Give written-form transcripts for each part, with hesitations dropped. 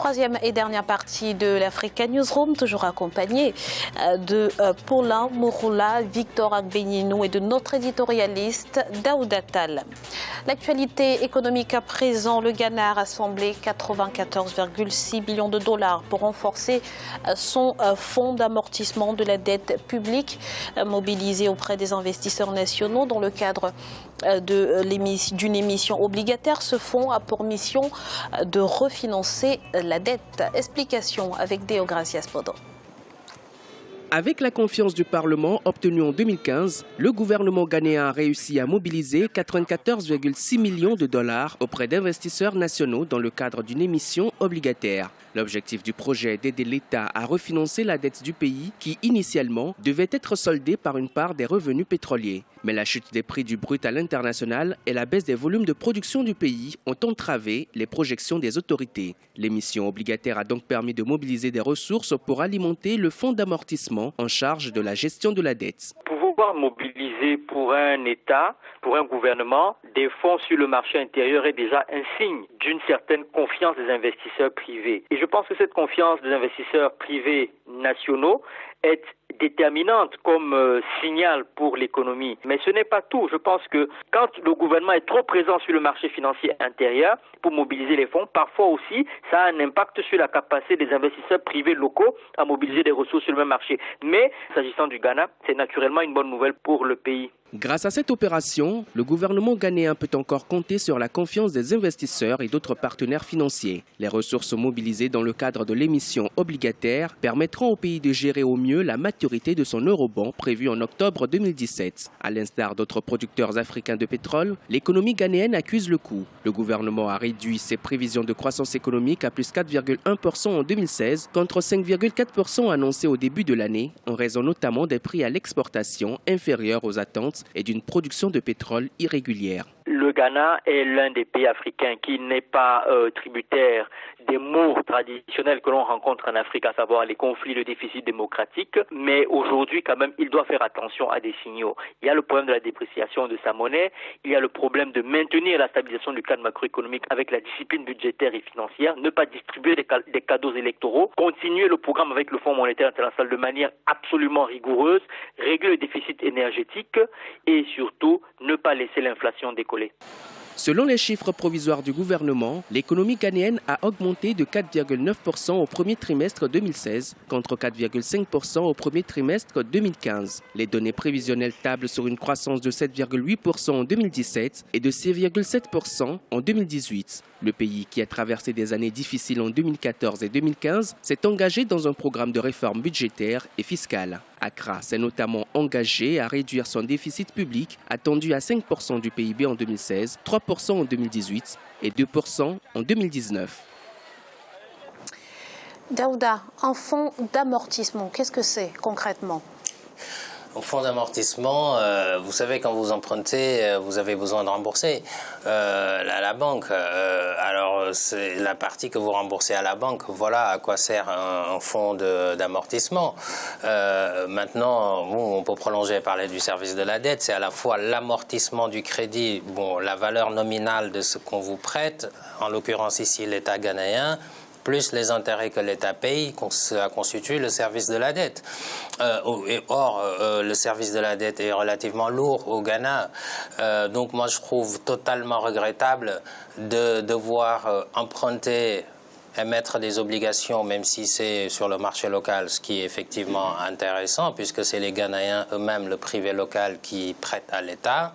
Troisième et dernière partie de l'Africa Newsroom, toujours accompagnée de Paulin Mouroula, Victor Agbeninou et de notre éditorialiste Daouda Tal. L'actualité économique à présent, le Ghana a rassemblé 94,6 millions de dollars pour renforcer son fonds d'amortissement de la dette publique mobilisé auprès des investisseurs nationaux dans le cadre d'une émission obligataire. Ce fonds a pour mission de refinancer la dette. Explication avec Deogracias Podo. Avec la confiance du Parlement obtenue en 2015, le gouvernement ghanéen a réussi à mobiliser 94,6 millions de dollars auprès d'investisseurs nationaux dans le cadre d'une émission obligataire. L'objectif du projet est d'aider l'État à refinancer la dette du pays qui, initialement, devait être soldée par une part des revenus pétroliers. Mais la chute des prix du brut à l'international et la baisse des volumes de production du pays ont entravé les projections des autorités. L'émission obligataire a donc permis de mobiliser des ressources pour alimenter le fonds d'amortissement en charge de la gestion de la dette. Pouvoir mobiliser pour un État, pour un gouvernement, des fonds sur le marché intérieur est déjà un signe d'une certaine confiance des investisseurs privés. Et je pense que cette confiance des investisseurs privés nationaux est déterminante comme signal pour l'économie. Mais ce n'est pas tout. Je pense que quand le gouvernement est trop présent sur le marché financier intérieur pour mobiliser les fonds, parfois aussi, ça a un impact sur la capacité des investisseurs privés locaux à mobiliser des ressources sur le même marché. Mais, s'agissant du Ghana, c'est naturellement une bonne nouvelle pour le pays. Grâce à cette opération, le gouvernement ghanéen peut encore compter sur la confiance des investisseurs et d'autres partenaires financiers. Les ressources mobilisées dans le cadre de l'émission obligataire permettront au pays de gérer au mieux la maturité de son eurobond prévu en octobre 2017. À l'instar d'autres producteurs africains de pétrole, l'économie ghanéenne accuse le coup. Le gouvernement a réduit ses prévisions de croissance économique à plus 4,1% en 2016 contre 5,4% annoncés au début de l'année, en raison notamment des prix à l'exportation inférieurs aux attentes et d'une production de pétrole irrégulière. Le Ghana est l'un des pays africains qui n'est pas tributaire des maux traditionnels que l'on rencontre en Afrique, à savoir les conflits, le déficit démocratique. Mais aujourd'hui, quand même, il doit faire attention à des signaux. Il y a le problème de la dépréciation de sa monnaie. Il y a le problème de maintenir la stabilisation du cadre macroéconomique avec la discipline budgétaire et financière. Ne pas distribuer des cadeaux électoraux. Continuer le programme avec le Fonds monétaire international de manière absolument rigoureuse. Régler le déficit énergétique et surtout ne pas laisser l'inflation décoller. Selon les chiffres provisoires du gouvernement, l'économie ghanéenne a augmenté de 4,9% au premier trimestre 2016 contre 4,5% au premier trimestre 2015. Les données prévisionnelles tablent sur une croissance de 7,8% en 2017 et de 6,7% en 2018. Le pays, qui a traversé des années difficiles en 2014 et 2015, s'est engagé dans un programme de réforme budgétaire et fiscale. Accra s'est notamment engagé à réduire son déficit public, attendu à 5% du PIB en 2016, 3% en 2018 et 2% en 2019. Daouda, un fonds d'amortissement, qu'est-ce que c'est concrètement ? Au fonds d'amortissement, vous savez, quand vous empruntez, vous avez besoin de rembourser à la banque. Alors, c'est la partie que vous remboursez à la banque. Voilà à quoi sert un fonds d'amortissement. Maintenant, bon, on peut prolonger et parler du service de la dette. C'est à la fois l'amortissement du crédit, bon, la valeur nominale de ce qu'on vous prête, en l'occurrence ici l'État ghanéen, plus les intérêts que l'État paye, ça constitue le service de la dette. Or, le service de la dette est relativement lourd au Ghana. Donc moi, je trouve totalement regrettable de devoir emprunter, émettre des obligations, même si c'est sur le marché local, ce qui est effectivement intéressant, puisque c'est les Ghanéens eux-mêmes, le privé local, qui prêtent à l'État.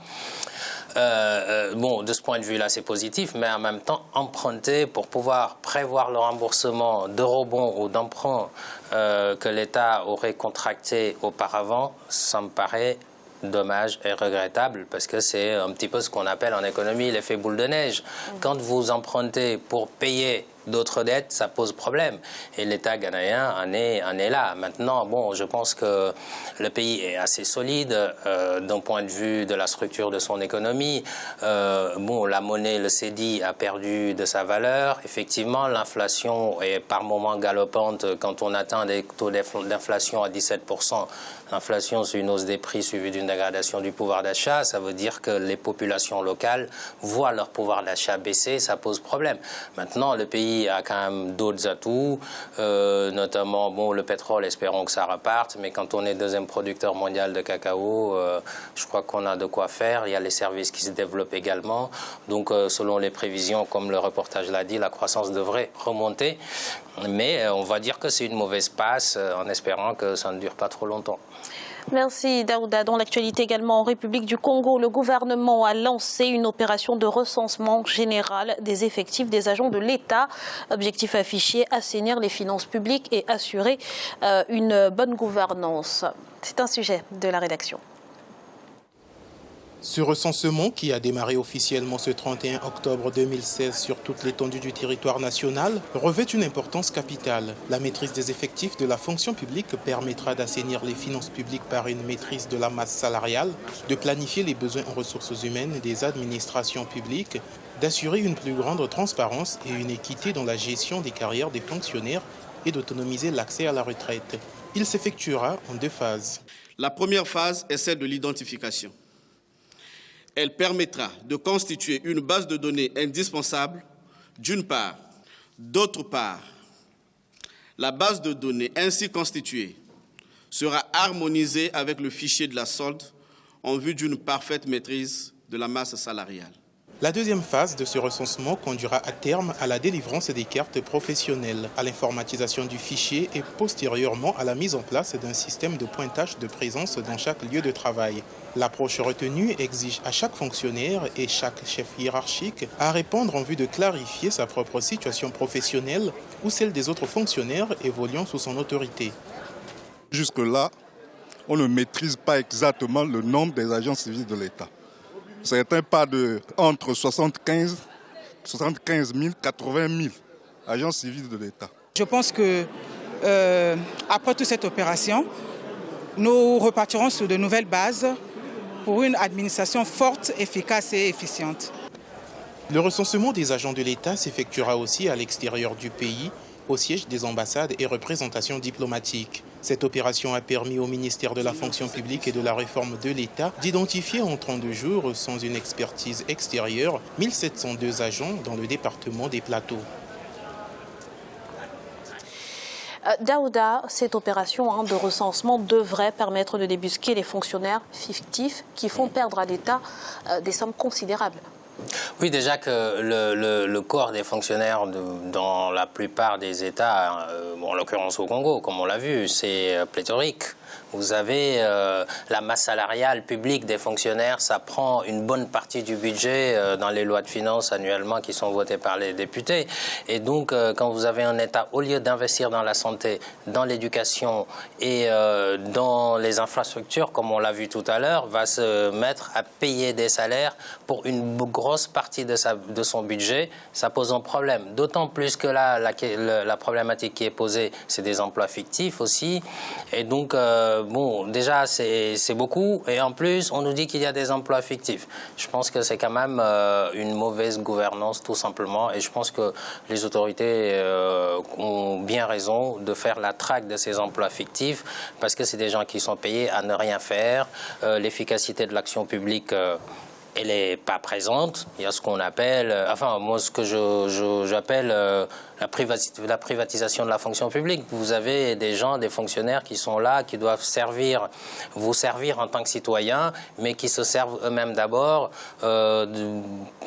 Bon, de ce point de vue-là, c'est positif, mais en même temps, emprunter pour pouvoir prévoir le remboursement d'eurobonds ou d'emprunts que l'État aurait contracté auparavant, ça me paraît dommage et regrettable, parce que c'est un petit peu ce qu'on appelle en économie l'effet boule de neige. Quand vous empruntez pour payer d'autres dettes, ça pose problème. Et l'État ghanéen en est là. Maintenant, bon, je pense que le pays est assez solide d'un point de vue de la structure de son économie. Bon, la monnaie, le cédis, a perdu de sa valeur. Effectivement, l'inflation est par moments galopante. Quand on atteint des taux d'inflation à 17%, l'inflation, c'est une hausse des prix suivie d'une dégradation du pouvoir d'achat. Ça veut dire que les populations locales voient leur pouvoir d'achat baisser. Ça pose problème. Maintenant, le pays pays a quand même d'autres atouts, notamment bon, le pétrole, espérons que ça reparte, mais quand on est deuxième producteur mondial de cacao, je crois qu'on a de quoi faire. Il y a les services qui se développent également. Donc, selon les prévisions, comme le reportage l'a dit, la croissance devrait remonter. Mais on va dire que c'est une mauvaise passe, en espérant que ça ne dure pas trop longtemps. Merci Daouda. Dans l'actualité également en République du Congo, le gouvernement a lancé une opération de recensement général des effectifs des agents de l'État. Objectif affiché, assainir les finances publiques et assurer une bonne gouvernance. C'est un sujet de la rédaction. Ce recensement, qui a démarré officiellement ce 31 octobre 2016 sur toute l'étendue du territoire national, revêt une importance capitale. La maîtrise des effectifs de la fonction publique permettra d'assainir les finances publiques par une maîtrise de la masse salariale, de planifier les besoins en ressources humaines des administrations publiques, d'assurer une plus grande transparence et une équité dans la gestion des carrières des fonctionnaires et d'autonomiser l'accès à la retraite. Il s'effectuera en 2 phases. La première phase est celle de l'identification. Elle permettra de constituer une base de données indispensable, d'une part. D'autre part, la base de données ainsi constituée sera harmonisée avec le fichier de la solde en vue d'une parfaite maîtrise de la masse salariale. La deuxième phase de ce recensement conduira à terme à la délivrance des cartes professionnelles, à l'informatisation du fichier et postérieurement à la mise en place d'un système de pointage de présence dans chaque lieu de travail. L'approche retenue exige à chaque fonctionnaire et chaque chef hiérarchique à répondre en vue de clarifier sa propre situation professionnelle ou celle des autres fonctionnaires évoluant sous son autorité. Jusque-là, on ne maîtrise pas exactement le nombre des agents civils de l'État. Certains parlent entre 75 000 et 80 000 agents civils de l'État. Je pense que après toute cette opération, nous repartirons sur de nouvelles bases pour une administration forte, efficace et efficiente. Le recensement des agents de l'État s'effectuera aussi à l'extérieur du pays, au siège des ambassades et représentations diplomatiques. Cette opération a permis au ministère de la fonction publique et de la réforme de l'État d'identifier en 32 jours, sans une expertise extérieure, 1702 agents dans le département des Plateaux. Daouda, cette opération de recensement devrait permettre de débusquer les fonctionnaires fictifs qui font perdre à l'État des sommes considérables. Oui, déjà que le corps des fonctionnaires dans la plupart des États, en l'occurrence au Congo, comme on l'a vu, c'est pléthorique. Vous avez la masse salariale publique des fonctionnaires, ça prend une bonne partie du budget dans les lois de finances annuellement qui sont votées par les députés. Et donc, quand vous avez un État, au lieu d'investir dans la santé, dans l'éducation et dans les infrastructures, comme on l'a vu tout à l'heure, va se mettre à payer des salaires pour une grosse partie de son budget, ça pose un problème. D'autant plus que là, la problématique qui est posée, c'est des emplois fictifs aussi. Et donc, bon, déjà, c'est beaucoup. Et en plus, on nous dit qu'il y a des emplois fictifs. Je pense que c'est quand même une mauvaise gouvernance, tout simplement. Et je pense que les autorités ont bien raison de faire la traque de ces emplois fictifs parce que c'est des gens qui sont payés à ne rien faire. L'efficacité de l'action publique... elle n'est pas présente. Il y a ce qu'on appelle, enfin moi ce que j'appelle la privatisation de la fonction publique. Vous avez des gens, des fonctionnaires qui sont là, qui doivent vous servir en tant que citoyen, mais qui se servent eux-mêmes d'abord,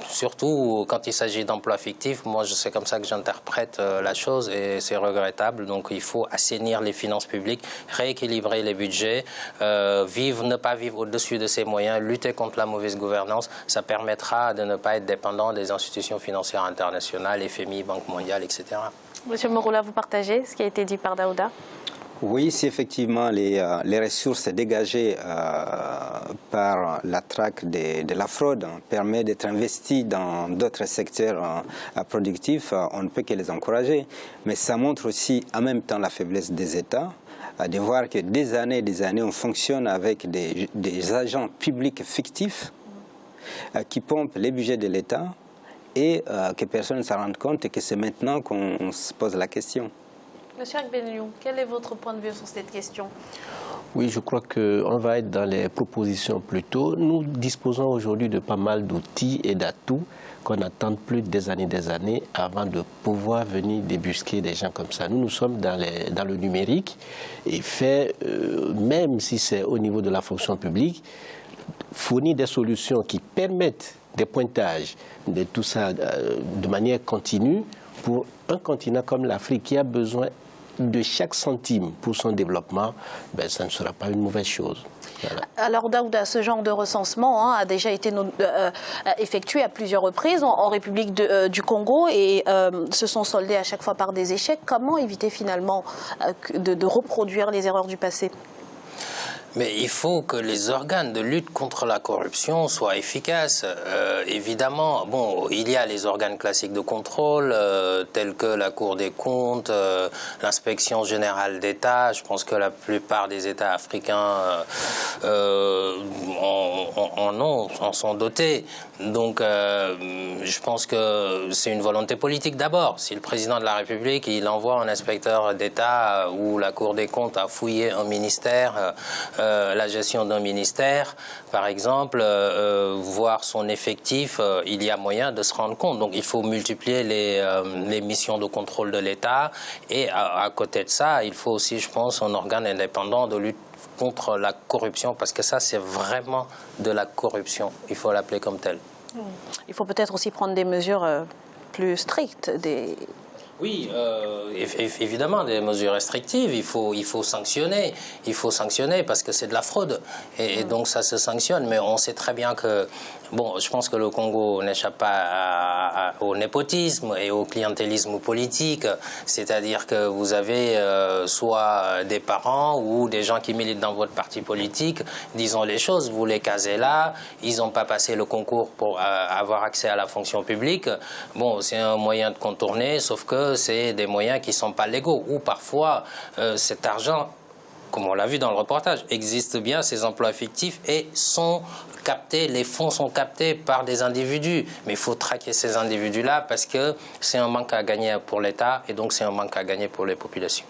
surtout quand il s'agit d'emplois fictifs. Moi, c'est comme ça que j'interprète la chose et c'est regrettable. Donc, il faut assainir les finances publiques, rééquilibrer les budgets, ne pas vivre au-dessus de ses moyens, lutter contre la mauvaise gouvernance. Ça permettra de ne pas être dépendant des institutions financières internationales, FMI, Banque mondiale, etc. Monsieur Moroula, vous partagez ce qui a été dit par Daouda? Oui, si effectivement les ressources dégagées par la traque de la fraude permettent d'être investies dans d'autres secteurs productifs, on ne peut que les encourager. Mais ça montre aussi en même temps la faiblesse des États, de voir que des années on fonctionne avec des agents publics fictifs qui pompent les budgets de l'État et que personne ne s'en rende compte et que c'est maintenant qu'on se pose la question. Monsieur Agbenliou, quel est votre point de vue sur cette question? Oui, je crois qu'on va être dans les propositions plus tôt. Nous disposons aujourd'hui de pas mal d'outils et d'atouts qu'on n'attend plus des années avant de pouvoir venir débusquer des gens comme ça. Nous sommes dans le numérique et même si c'est au niveau de la fonction publique, fournir des solutions qui permettent des pointages de tout ça de manière continue pour un continent comme l'Afrique qui a besoin de chaque centime pour son développement, ça ne sera pas une mauvaise chose. Voilà. Alors Daouda, ce genre de recensement a déjà été effectué à plusieurs reprises en République du Congo et se sont soldés à chaque fois par des échecs. Comment éviter finalement de reproduire les erreurs du passé ? Mais il faut que les organes de lutte contre la corruption soient efficaces. Évidemment, bon, il y a les organes classiques de contrôle, tels que la Cour des comptes, l'inspection générale d'État. Je pense que la plupart des États africains en sont dotés. Donc, je pense que c'est une volonté politique d'abord. Si le président de la République, il envoie un inspecteur d'État ou la Cour des comptes à fouiller un ministère, la gestion d'un ministère, par exemple, voir son effectif, il y a moyen de se rendre compte. Donc il faut multiplier les missions de contrôle de l'État et à côté de ça, il faut aussi, je pense, un organe indépendant de lutte contre la corruption parce que ça, c'est vraiment de la corruption. Il faut l'appeler comme tel. Il faut peut-être aussi prendre des mesures plus strictes, Oui, évidemment, des mesures restrictives, il faut sanctionner. Il faut sanctionner parce que c'est de la fraude. Et donc ça se sanctionne. Mais on sait très bien que, bon, je pense que le Congo n'échappe pas au népotisme et au clientélisme politique. C'est-à-dire que vous avez soit des parents ou des gens qui militent dans votre parti politique, disons les choses, vous les casez là, ils n'ont pas passé le concours pour avoir accès à la fonction publique. Bon, c'est un moyen de contourner, sauf que c'est des moyens qui ne sont pas légaux, ou parfois cet argent, comme on l'a vu dans le reportage, existe bien, ces emplois fictifs, et sont captés, les fonds sont captés par des individus. Mais il faut traquer ces individus-là parce que c'est un manque à gagner pour l'État, et donc c'est un manque à gagner pour les populations.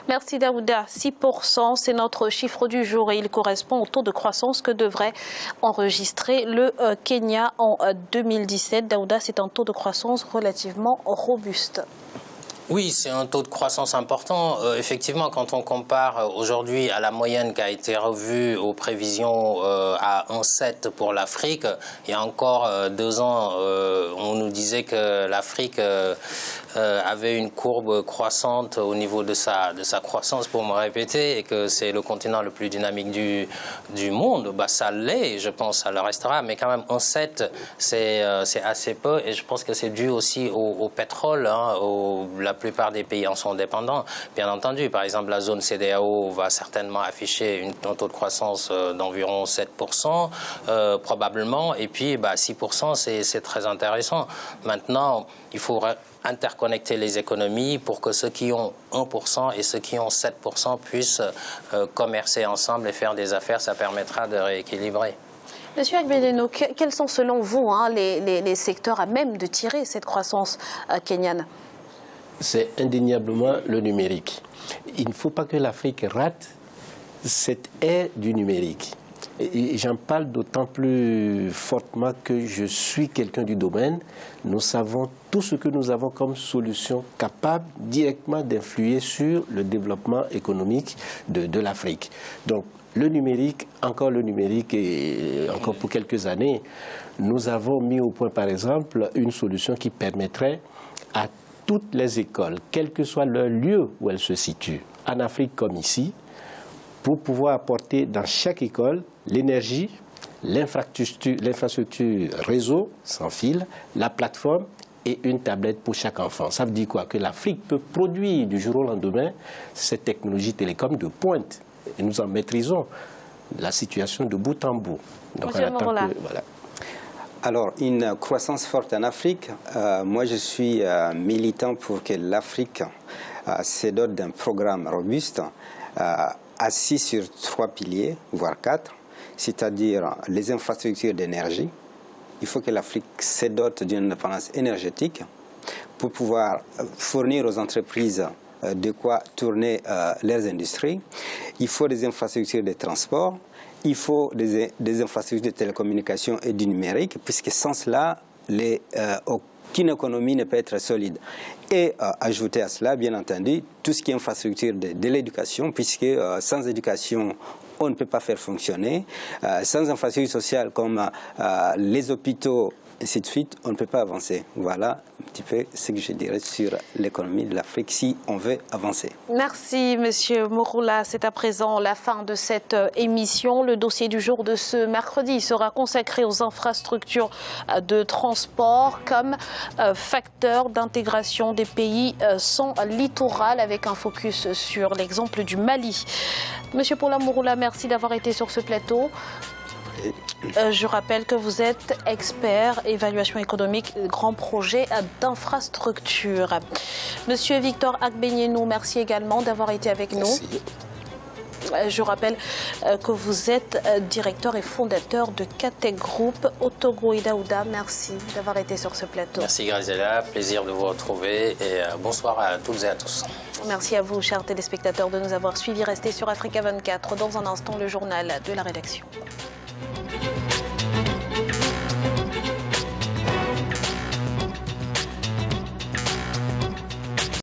Merci Daouda. 6%, c'est notre chiffre du jour et il correspond au taux de croissance que devrait enregistrer le Kenya en 2017. Daouda, c'est un taux de croissance relativement robuste. Oui, c'est un taux de croissance important. Effectivement, quand on compare aujourd'hui à la moyenne qui a été revue aux prévisions à 1,7 pour l'Afrique, il y a encore 2 ans, on nous disait que l'Afrique avait une courbe croissante au niveau de sa croissance, pour me répéter, et que c'est le continent le plus dynamique du monde. Bah, ça l'est, je pense, ça le restera, mais quand même 1,7, c'est assez peu, et je pense que c'est dû aussi au pétrole, la plupart des pays en sont dépendants. Bien entendu, par exemple, la zone CEDEAO va certainement afficher un taux de croissance d'environ 7%, probablement, et puis 6%, c'est très intéressant. Maintenant, il faut interconnecter les économies pour que ceux qui ont 1% et ceux qui ont 7% puissent commercer ensemble et faire des affaires. Ça permettra de rééquilibrer. Monsieur Agbeleno, quels sont selon vous les secteurs à même de tirer cette croissance kenyane? C'est indéniablement le numérique. Il ne faut pas que l'Afrique rate cette ère du numérique. Et j'en parle d'autant plus fortement que je suis quelqu'un du domaine. Nous savons tout ce que nous avons comme solution capable directement d'influer sur le développement économique de l'Afrique. Donc, le numérique et encore pour quelques années, nous avons mis au point, par exemple, une solution qui permettrait à toutes les écoles, quel que soit leur lieu où elles se situent, en Afrique comme ici, pour pouvoir apporter dans chaque école l'énergie, l'infrastructure réseau sans fil, la plateforme et une tablette pour chaque enfant. Ça veut dire quoi? Que l'Afrique peut produire du jour au lendemain cette technologie télécom de pointe. Et nous en maîtrisons la situation de bout en bout. Donc, voilà. Alors, une croissance forte en Afrique, moi je suis militant pour que l'Afrique se dote d'un programme robuste assis sur 3 piliers, voire 4, c'est-à-dire les infrastructures d'énergie. Il faut que l'Afrique se dote d'une indépendance énergétique pour pouvoir fournir aux entreprises de quoi tourner leurs industries. Il faut des infrastructures de transport. Il faut des infrastructures de télécommunications et du numérique, puisque sans cela, aucune économie ne peut être solide. Et ajouter à cela, bien entendu, tout ce qui est infrastructure de l'éducation, puisque sans éducation, on ne peut pas faire fonctionner. Sans infrastructure sociale comme les hôpitaux, ainsi de suite, on ne peut pas avancer. Voilà un petit peu ce que je dirais sur l'économie de l'Afrique si on veut avancer. Merci, Monsieur Mouroula. C'est à présent la fin de cette émission. Le dossier du jour de ce mercredi sera consacré aux infrastructures de transport comme facteur d'intégration des pays sans littoral, avec un focus sur l'exemple du Mali. Monsieur Paula Mouroula, merci d'avoir été sur ce plateau. Je rappelle que vous êtes expert évaluation économique, grands projets d'infrastructure. Monsieur Victor Agbenienou, merci également d'avoir été avec nous. Je rappelle que vous êtes directeur et fondateur de Catec Group au Togo et Daouda. Merci d'avoir été sur ce plateau. Merci Graziella, plaisir de vous retrouver et bonsoir à toutes et à tous. Merci à vous, chers téléspectateurs, de nous avoir suivis. Restez sur Africa 24. Dans un instant, le journal de la rédaction.